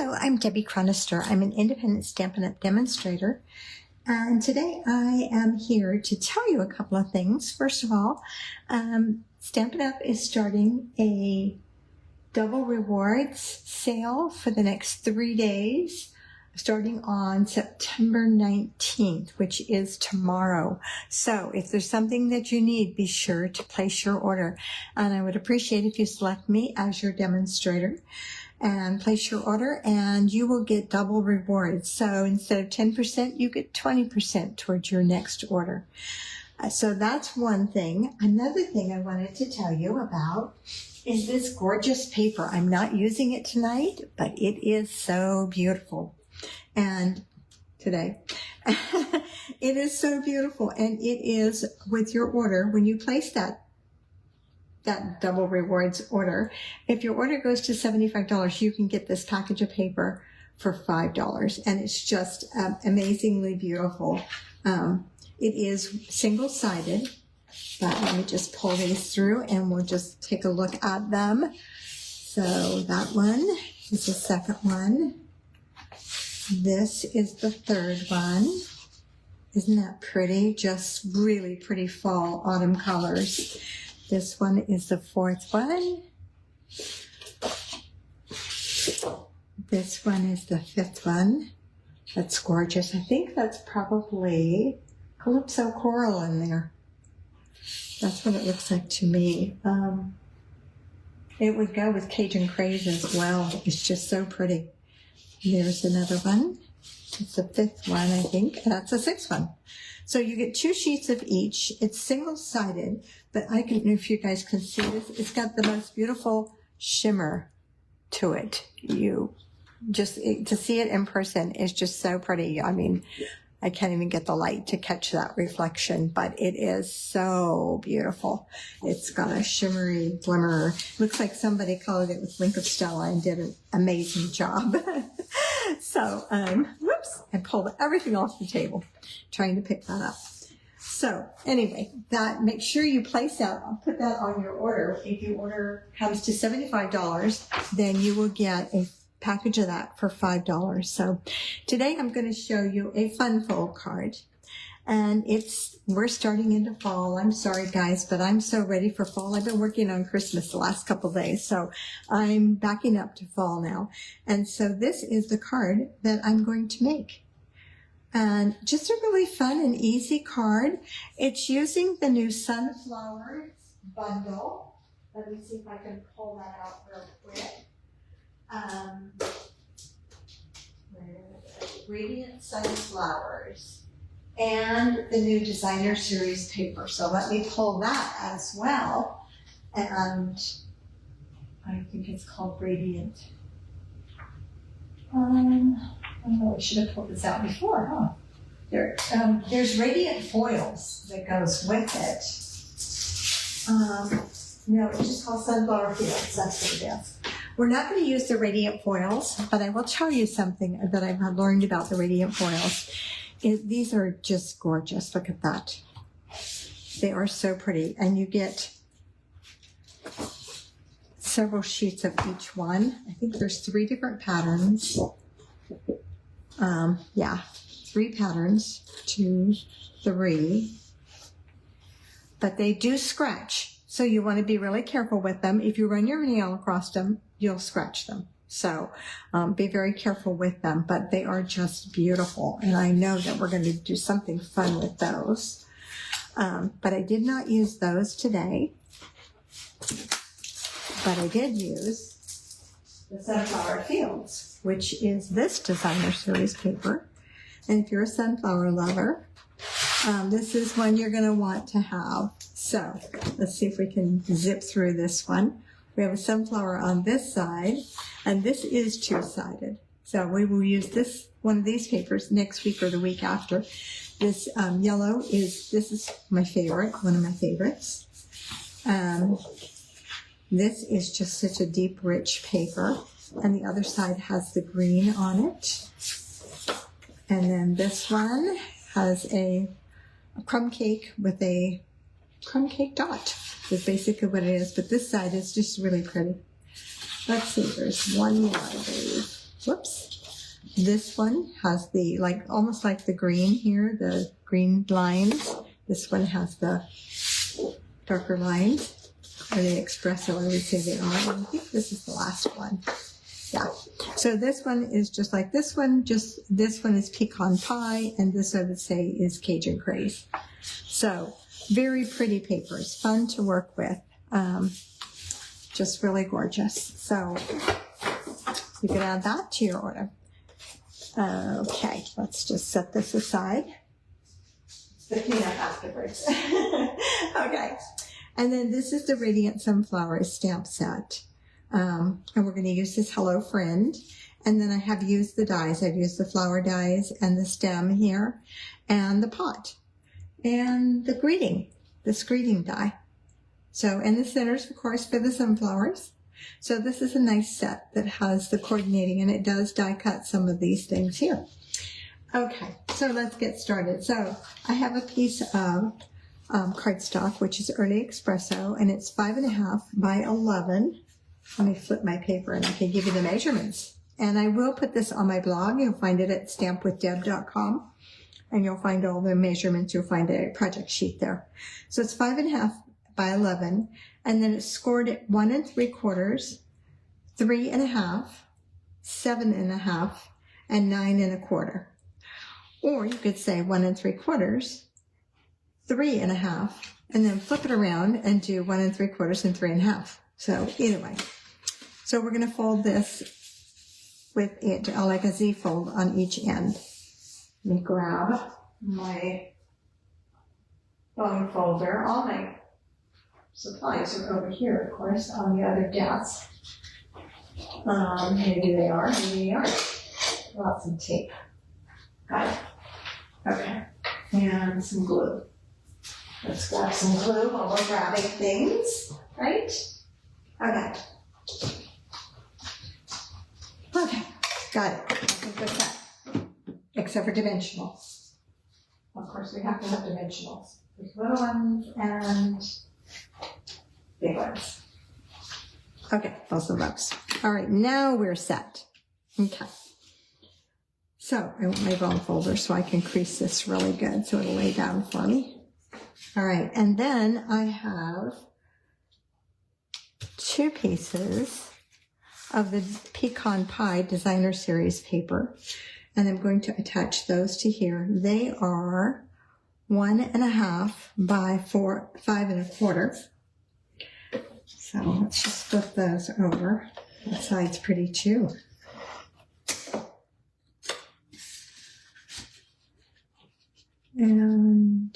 Hello, I'm Debbie Chronister. I'm an independent Stampin' Up! Demonstrator, and today I am here to tell you a couple of things. First of all, Stampin' Up! Is starting a double rewards sale for the next 3 days, starting on September 19th, which is tomorrow. So if there's something that you need, be sure to place your order. And I would appreciate if you select me as your demonstrator and place your order, and you will get double rewards. So instead of 10%, you get 20% towards your next order. So that's one thing. Another thing I wanted to tell you about is this gorgeous paper. I'm not using it tonight, but it is so beautiful. And today, it is so beautiful. And it is with your order, when you place that double rewards order, if your order goes to $75, you can get this package of paper for $5. And it's just amazingly beautiful. It is single-sided, but let me just pull these through and we'll just take a look at them. So that one is the second one. This is the third one. Isn't that pretty? Just really pretty fall autumn colors. This one is the fourth one. This one is the fifth one. That's gorgeous. I think that's probably Calypso Coral in there. That's what it looks like to me. It would go with Cajun Craze as well. It's just so pretty. There's another one. It's the fifth one, I think. That's the sixth one. So you get 2 sheets of each. It's single-sided, but I don't know if you guys can see this. It's got the most beautiful shimmer to it. To see it in person is just so pretty. I mean, I can't even get the light to catch that reflection, but it is so beautiful. It's got a shimmery glimmer. Looks like somebody colored it with Link of Stella and did an amazing job. So, whoops, I pulled everything off the table trying to pick that up. So anyway, make sure you place that, I'll put that on your order. If your order comes to $75, then you will get a package of that for $5. So today I'm going to show you a fun fold card, and we're starting into fall. I'm sorry guys, but I'm so ready for fall. I've been working on Christmas the last couple of days, so I'm backing up to fall now. And so this is the card that I'm going to make. And just a really fun and easy card. It's using the new Sunflowers bundle. Let me see if I can pull that out real quick. Radiant Sunflowers and the new Designer Series paper. So let me pull that as well. And I think it's called Radiant. I know I should have pulled this out before, huh? There's Radiant Foils that goes with it. No, it's just called Sunflower Fields. That's what it is. We're not going to use the Radiant Foils, but I will tell you something that I've learned about the Radiant Foils. These are just gorgeous. Look at that. They are so pretty. And you get several sheets of each one. I think there's 3 different patterns. 3 patterns, 2, 3. But they do scratch. So you want to be really careful with them. If you run your nail across them, you'll scratch them. So be very careful with them, but they are just beautiful. And I know that we're going to do something fun with those. But I did not use those today. But I did use the Sunflower Fields, which is this Designer Series paper. And if you're a sunflower lover, this is one you're going to want to have. So let's see if we can zip through this one. We have a sunflower on this side, and this is 2-sided. So we will use one of these papers next week or the week after. This yellow this is my favorite, one of my favorites. This is just such a deep, rich paper, and the other side has the green on it. And then this one has a crumb cake with a crumb cake dot. That's basically what it is, but this side is just really pretty. Let's see, there's one more, I believe. Whoops. This one has the, almost like the green here, the green lines. This one has the darker lines, or the espresso, I would say they are. And I think this is the last one. Yeah. So this one is just like this one, just this one is pecan pie, and this I would say is Cajun craze. So very pretty papers, fun to work with, just really gorgeous. So you can add that to your order. Okay, let's just set this aside. The cleanup afterwards. Okay, and then this is the Radiant Sunflowers stamp set. And we're going to use this Hello Friend. And then I have used the dies. I've used the flower dies and the stem here and the pot and the greeting, this greeting die. So, and the centers, of course, for the sunflowers. So this is a nice set that has the coordinating, and it does die cut some of these things here. Okay, so let's get started. So I have a piece of cardstock, which is Early Espresso, and it's 5.5 by 11. Let me flip my paper and I can give you the measurements. And I will put this on my blog. You'll find it at stampwithdeb.com. And you'll find all the measurements. You'll find a project sheet there. So it's 5.5 by 11. And then it's scored at 1 3/4, 3.5, 7.5, and 9 1/4. Or you could say 1 3/4, 3.5, and then flip it around and do 1 3/4 and 3.5. So either way. So we're going to fold this with it like a Z fold on each end. Let me grab my bone folder. All my supplies are over here, of course, on the other desk. Maybe they are, maybe they aren't. Lots of tape. Got it. Okay. And some glue. Let's grab some glue while we're grabbing things, right? Okay. Okay, got it. Nothing but that. Except for dimensionals. Of course, we have to have dimensionals. There's little ones and big ones. Okay, those are those. All right, now we're set. Okay. So I want my bone folder so I can crease this really good so it'll lay down for me. All right, and then I have 2 pieces of the Pecan Pie Designer Series paper, and I'm going to attach those to here. They are 1.5 by 5 1/4. So let's just flip those over. That side's pretty too. And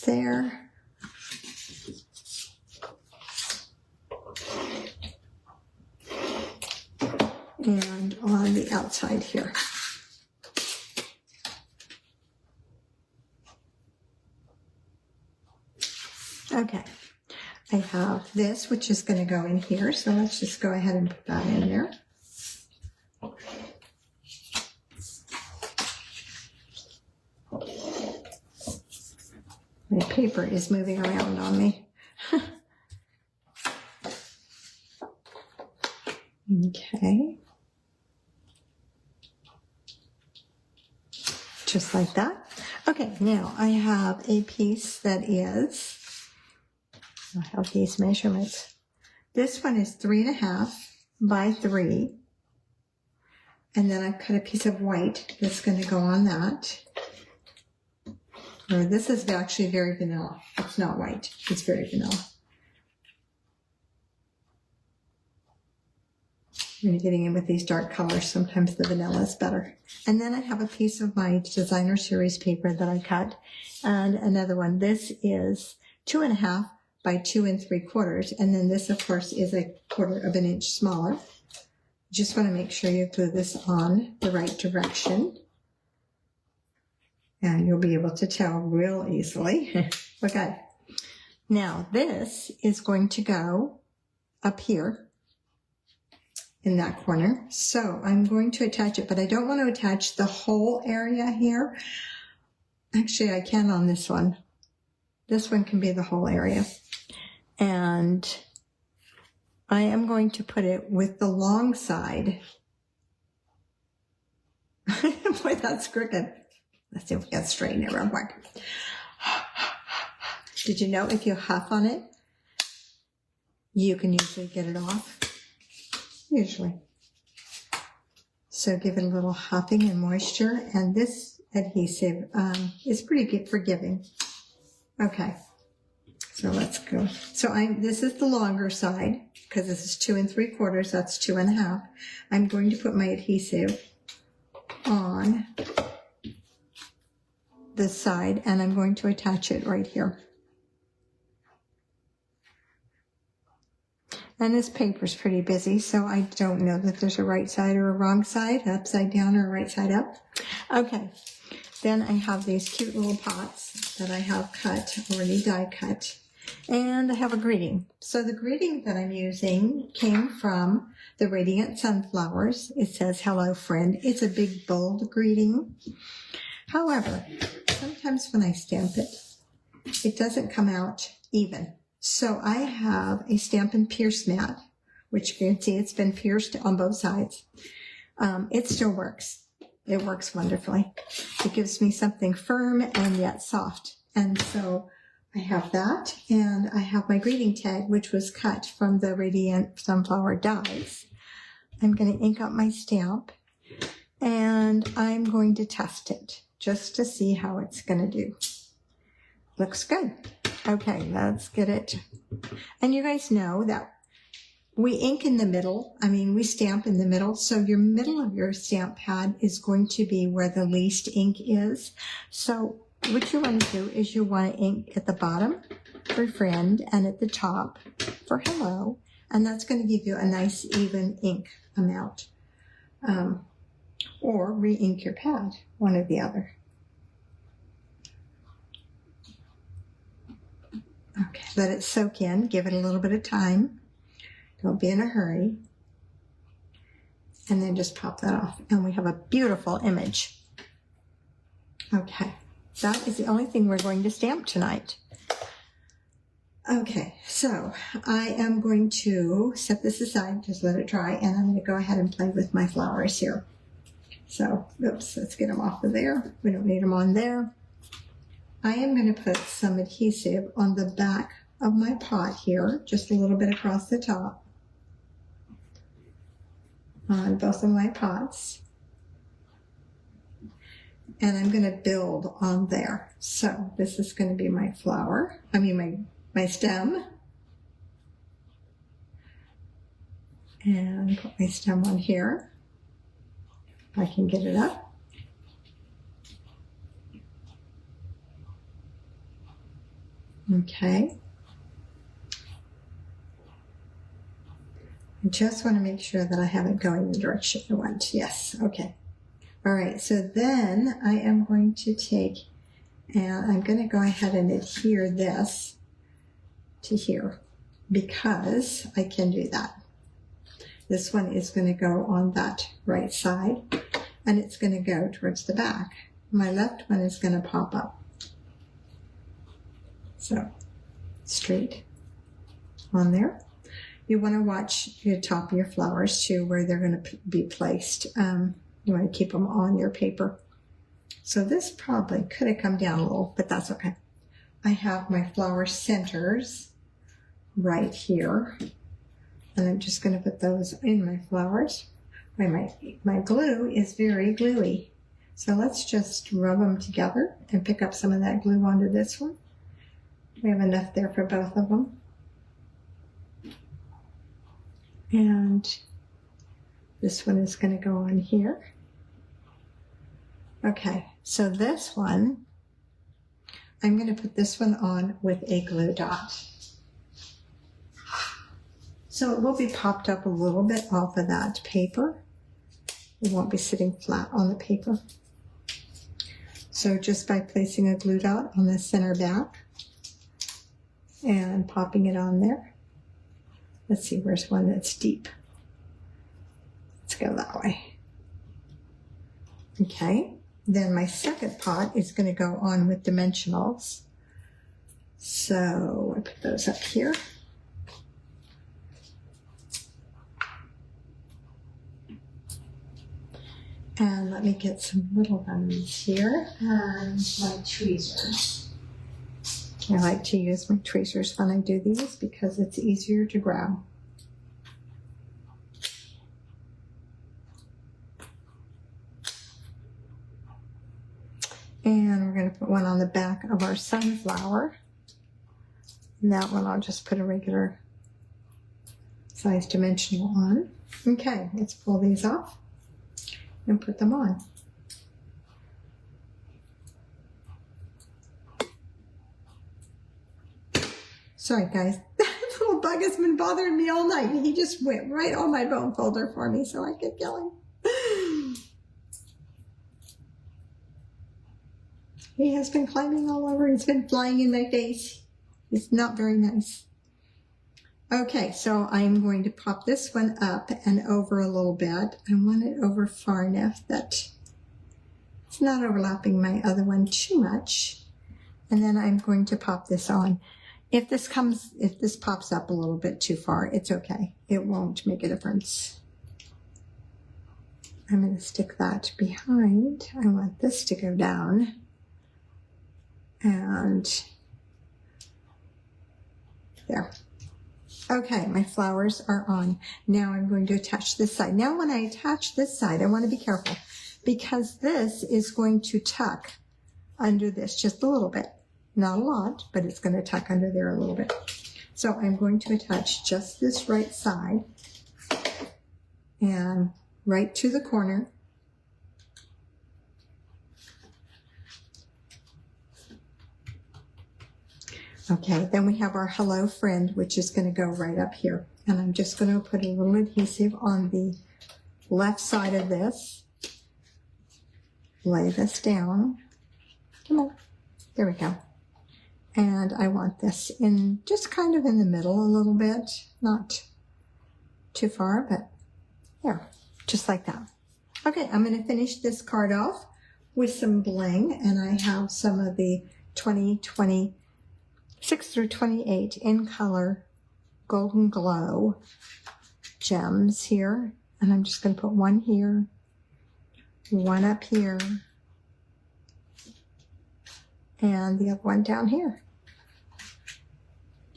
there. And on the outside here. Okay, I have this, which is going to go in here, so let's just go ahead and put that in there. My paper is moving around on me. Okay. Just like that. Okay, now I have a piece that is, I have these measurements. This one is 3.5 by 3. And then I've cut a piece of white that's going to go on that. Or this is actually very vanilla. It's not white, it's very vanilla. When you're getting in with these dark colors, sometimes the vanilla is better. And then I have a piece of my Designer Series paper that I cut, and another one. This is 2.5 by 2 3/4, and then this, of course, is 1/4 of an inch smaller. Just want to make sure you glue this on the right direction, and you'll be able to tell real easily. Okay. Now this is going to go up here in that corner. So I'm going to attach it, but I don't want to attach the whole area here. Actually, I can on this one. This one can be the whole area. And I am going to put it with the long side. Boy, that's crooked. Let's see if we can straighten it real quick. Did you know if you huff on it, you can usually get it off? Usually. So give it a little huffing and moisture, and this adhesive is pretty good forgiving. Okay, so let's go. So this is the longer side, because this is 2 3/4, that's 2 1/2. I'm going to put my adhesive on this side, and I'm going to attach it right here. And this paper's pretty busy, so I don't know that there's a right side or a wrong side, upside down or right side up. Okay, then I have these cute little pots that I have cut, already die cut, and I have a greeting. So the greeting that I'm using came from the Radiant Sunflowers. It says, "Hello, friend." It's a big, bold greeting. However, sometimes when I stamp it, it doesn't come out even. So I have a Stampin' Pierce mat, which you can see it's been pierced on both sides. It still works. It works wonderfully. It gives me something firm and yet soft. And so I have that, and I have my greeting tag, which was cut from the Radiant Sunflower dies. I'm going to ink up my stamp, and I'm going to test it just to see how it's going to do. Looks good. Okay, let's get it. And you guys know that we ink in the middle. I mean, we stamp in the middle. So your middle of your stamp pad is going to be where the least ink is. So what you want to do is you want to ink at the bottom for friend and at the top for hello. And that's going to give you a nice even ink amount. Or re-ink your pad, one or the other. Okay, let it soak in. Give it a little bit of time. Don't be in a hurry. And then just pop that off. And we have a beautiful image. Okay, that is the only thing we're going to stamp tonight. Okay, so I am going to set this aside, just let it dry, and I'm going to go ahead and play with my flowers here. So, oops, let's get them off of there. We don't need them on there. I am going to put some adhesive on the back of my pot here, just a little bit across the top on both of my pots. And I'm going to build on there. So this is going to be my flower, my stem. And put my stem on here. If I can get it up. Okay. I just want to make sure that I have it going in the direction I want. Yes, okay. All right, so then I am going to take, and I'm going to go ahead and adhere this to here because I can do that. This one is going to go on that right side, and it's going to go towards the back. My left one is going to pop up. So, straight on there. You want to watch the top of your flowers too, where they're going to be placed. You want to keep them on your paper. So this probably could have come down a little, but that's okay. I have my flower centers right here, and I'm just going to put those in my flowers. My glue is very gluey, so let's just rub them together and pick up some of that glue onto this one. We have enough there for both of them. And this one is going to go on here. Okay, so this one, I'm going to put this one on with a glue dot. So it will be popped up a little bit off of that paper. It won't be sitting flat on the paper. So just by placing a glue dot on the center back and popping it on there. Let's see, where's one that's deep? Let's go that way. Okay, then my second pot is going to go on with dimensionals. So I put those up here. And let me get some little ones here and my tweezers. I like to use my tweezers when I do these because it's easier to grab. And we're going to put one on the back of our sunflower. And that one I'll just put a regular size dimensional on. Okay, let's pull these off and put them on. Sorry guys, that little bug has been bothering me all night. He just went right on my bone folder for me so I could kill him. He has been climbing all over. He's been flying in my face. It's not very nice. Okay, so I'm going to pop this one up and over a little bit. I want it over far enough that it's not overlapping my other one too much. And then I'm going to pop this on. If this pops up a little bit too far, it's okay. It won't make a difference. I'm going to stick that behind. I want this to go down. And there. Okay, my flowers are on. Now I'm going to attach this side. Now when I attach this side, I want to be careful because this is going to tuck under this just a little bit. Not a lot, but it's going to tuck under there a little bit. So I'm going to attach just this right side and right to the corner. Okay, then we have our hello friend, which is going to go right up here. And I'm just going to put a little adhesive on the left side of this. Lay this down. Come on. There we go. And I want this in just kind of in the middle a little bit. Not too far, but there. Just like that. Okay, I'm going to finish this card off with some bling. And I have some of the 2020 6 through 28 in color golden glow gems here. And I'm just going to put one here, one up here, and the other one down here.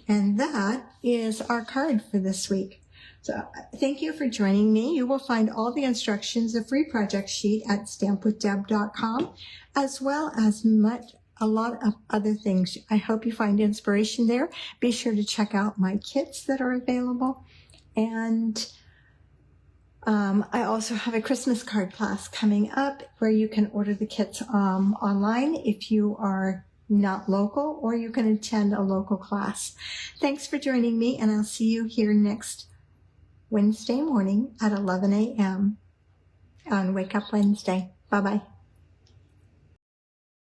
And that is our card for this week. So thank you for joining me. You will find all the instructions, a free project sheet at stampwithdeb.com, as well as a lot of other things. I hope you find inspiration there. Be sure to check out my kits that are available. And I also have a Christmas card class coming up where you can order the kits online if you are not local, or you can attend a local class. Thanks for joining me, and I'll see you here next Wednesday morning at 11 a.m. on Wake Up Wednesday. Bye-bye.